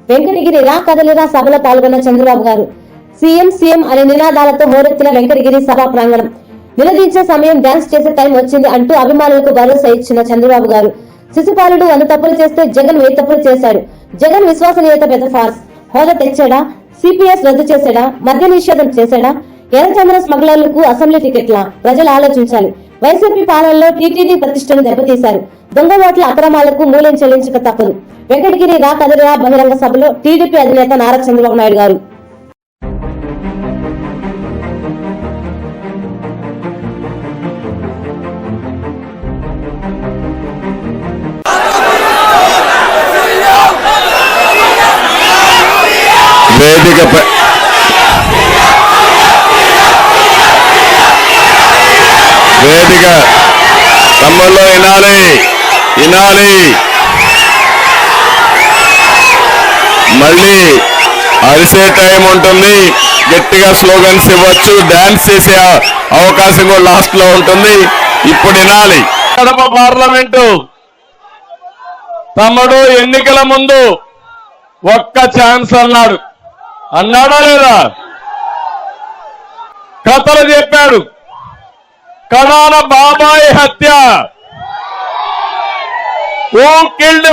వెంకటగిరి రా కదలిరా సభలో పాల్గొన్న చంద్రబాబు గారు సీఎం అనే నినాదాలతో హోరెత్తిన వెంకటగిరి సభా ప్రాంగణం. నిలదీంచే సమయం, డాన్స్ చేసే టైం వచ్చింది అంటూ అభిమానులకు భరోసా ఇచ్చిన చంద్రబాబు గారు శిశుపాలుడు 100 తప్పులు చేస్తే జగన్ 1000 తప్పులు చేశాడు. జగన్ విశ్వసనీయత పెద్ద ఫార్స్. హోదా తెచ్చాడా? సిపిఎస్ రద్దు చేశాడా? మద్య నిషేధం చేశాడా? ఎర్రచంద్ర స్మగ్లర్లకు అసెంబ్లీ టికెట్లా? ప్రజలు ఆలోచించాలి. వైసీపీ పాలనలో టీటీడీ ప్రతిష్టను దెబ్బతీశారు. దొంగ ఓట్ల అక్రమాలకు మూల్యం చెల్లించక తప్పదు. వెంకటగిరి రా కదలిరా బహిరంగ సభలో టీడీపీ అధినేత నారా చంద్రబాబు నాయుడు గారు వేదిక తమ్ముళ్ళు వినాలి. మళ్ళీ అరిసే టైం ఉంటుంది. గట్టిగా స్లోగన్స్ ఇవ్వచ్చు, డాన్స్ చేసే అవకాశం కూడా లాస్ట్ లో ఉంటుంది. ఇప్పుడు వినాలి. కడప పార్లమెంటు తమ్ముడు ఎన్నికల ముందు ఒక్క ఛాన్స్ అన్నాడా లేదా? కథలు చెప్పాడు. కడాన బాబాయ్ హత్య. హూ కిల్డ్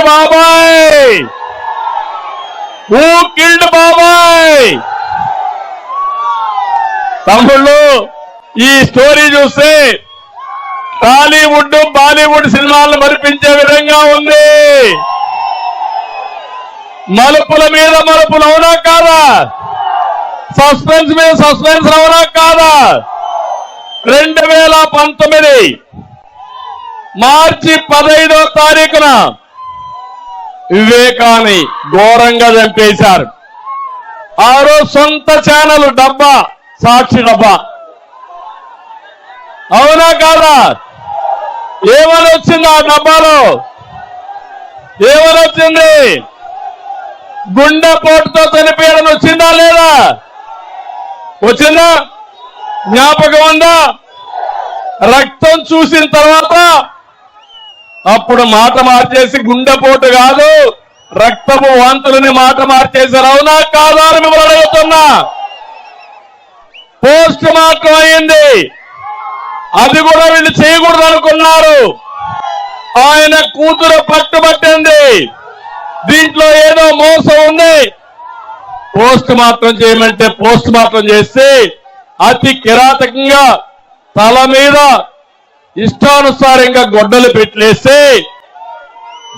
బాబాయ్? తమ్ముళ్ళు, ఈ స్టోరీ చూస్తే టాలీవుడ్ బాలీవుడ్ సినిమాలను మరిపించే విధంగా ఉంది. మలుపుల మీద మలుపులు అవునా కాదా? సస్పెన్స్ మీద సస్పెన్స్ అవునా కాదా? 2019 మార్చి 15వ తారీఖున వివేకాన్ని ఘోరంగా చంపేశారు. ఆ రోజు సొంత ఛానల్ డబ్బా, సాక్షి డబ్బా. అవునా కాదా? ఏమని వచ్చింది ఆ డబ్బాలో? ఏమని వచ్చింది? గుండెపోటుతో చనిపోయాడని వచ్చిందా లేదా? వచ్చిందా? జ్ఞాపకం ఉందా? రక్తం చూసిన తర్వాత అప్పుడు మాట మార్చేసి గుండెపోటు కాదు రక్తము వాంతులని మాట మార్చేశారు. అవునా కాదా అని మిమ్మల్ని అడుగుతున్నా. పోస్ట్ మార్టం అయింది. అది కూడా వీళ్ళు చేయకూడదు అనుకున్నారు. ఆయన కూతురు పట్టుబట్టింది. దీంట్లో ఏదో మోసం ఉంది. పోస్ట్ మార్టం చేయమంటే పోస్ట్ మార్టం చేస్తే అతి కిరాతకంగా తల మీద ఇష్టానుసారంగా గొడ్డలు పెట్టలేస్తే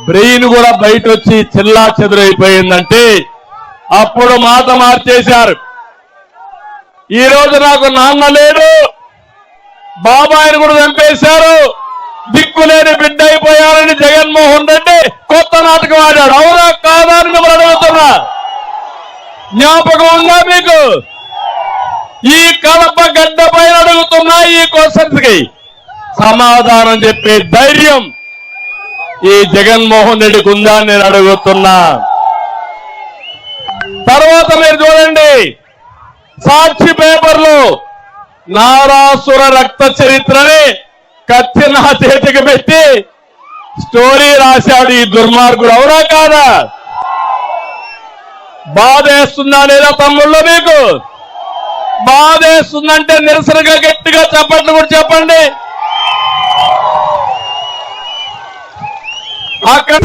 బ్రెయిన్ కూడా బయట వచ్చి చిల్లా చెదురైపోయిందంటే అప్పుడు మాట మార్చేశారు. ఈ రోజు నాకు నాన్న లేడు, బాబాయిని కూడా చంపేశారు, దిక్కులేని బిడ్డ అయిపోయారని జగన్మోహన్ రెడ్డి కొత్త నాటకం ఆడాడు. అవునా కాదా అని మిమ్మల్ని అడుగుతున్నా. జ్ఞాపకం ఉందా మీకు? ఈ కడప గడ్డ పైన అడుగుతున్నా ఈ క్వశ్చన్స్ కి సమాధానం చెప్పే ధైర్యం ఈ జగన్మోహన్ రెడ్డికి ఉందా నేను అడుగుతున్నా. తర్వాత మీరు చూడండి, సాక్షి పేపర్లో నారాసుర రక్త చరిత్రని కత్తి నా చేతికి పెట్టి స్టోరీ రాశాడు ఈ దుర్మార్గుడు. అవునా కాదా? బాధేస్తుందా లేదా తమ్ముళ్ళు? మీకు బాధేస్తుందంటే నిరసనగా గట్టిగా చెప్పండి కూడా చెప్పండి. అక్కడ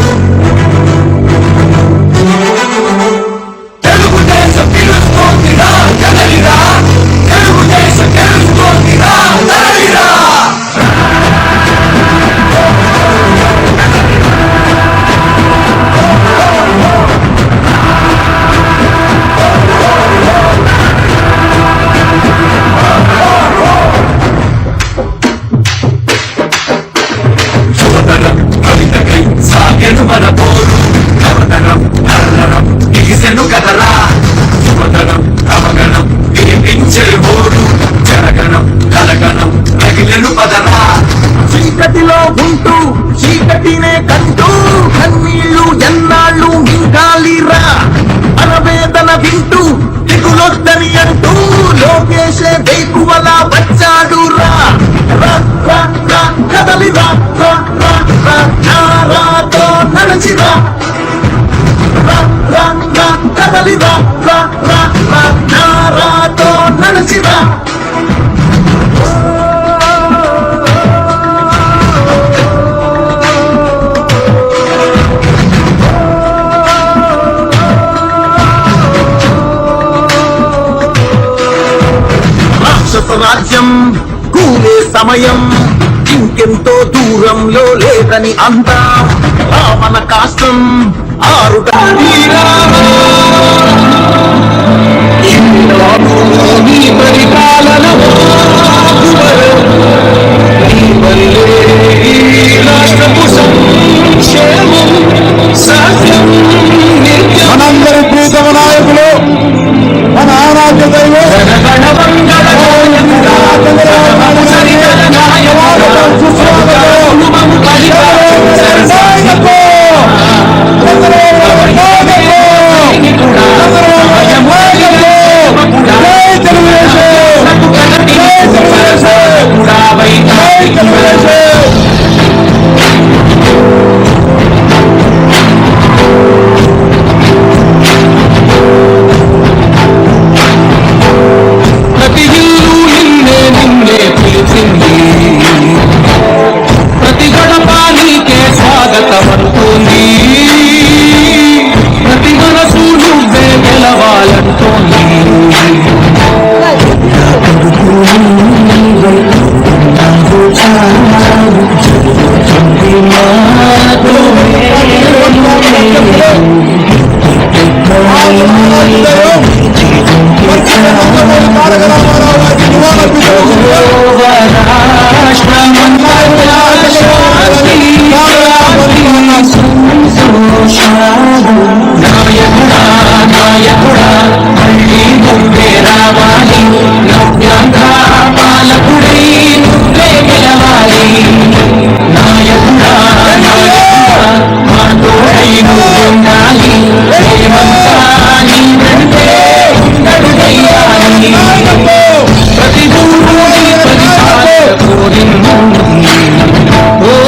చీకటిలో ఉంటూ చీకటినే కంటూ కన్నీళ్లు ఎన్నాళ్ళు మింగాలిరా, అనవేదన వింటూ దిగులొద్దని అంటూ లోకేశే వేకువలా వచ్చాడు రా. కదలిరా, నారాతో నడచిరా, నడచిరా రాజ్యం కూలే సమయం ఇంకెంతో దూరంలో లేదని అంతా రావణ కాష్టం ఆరుట మనందరి ప్రీతమ నాయకులు మన ఆరాధ్య దైవం నాయక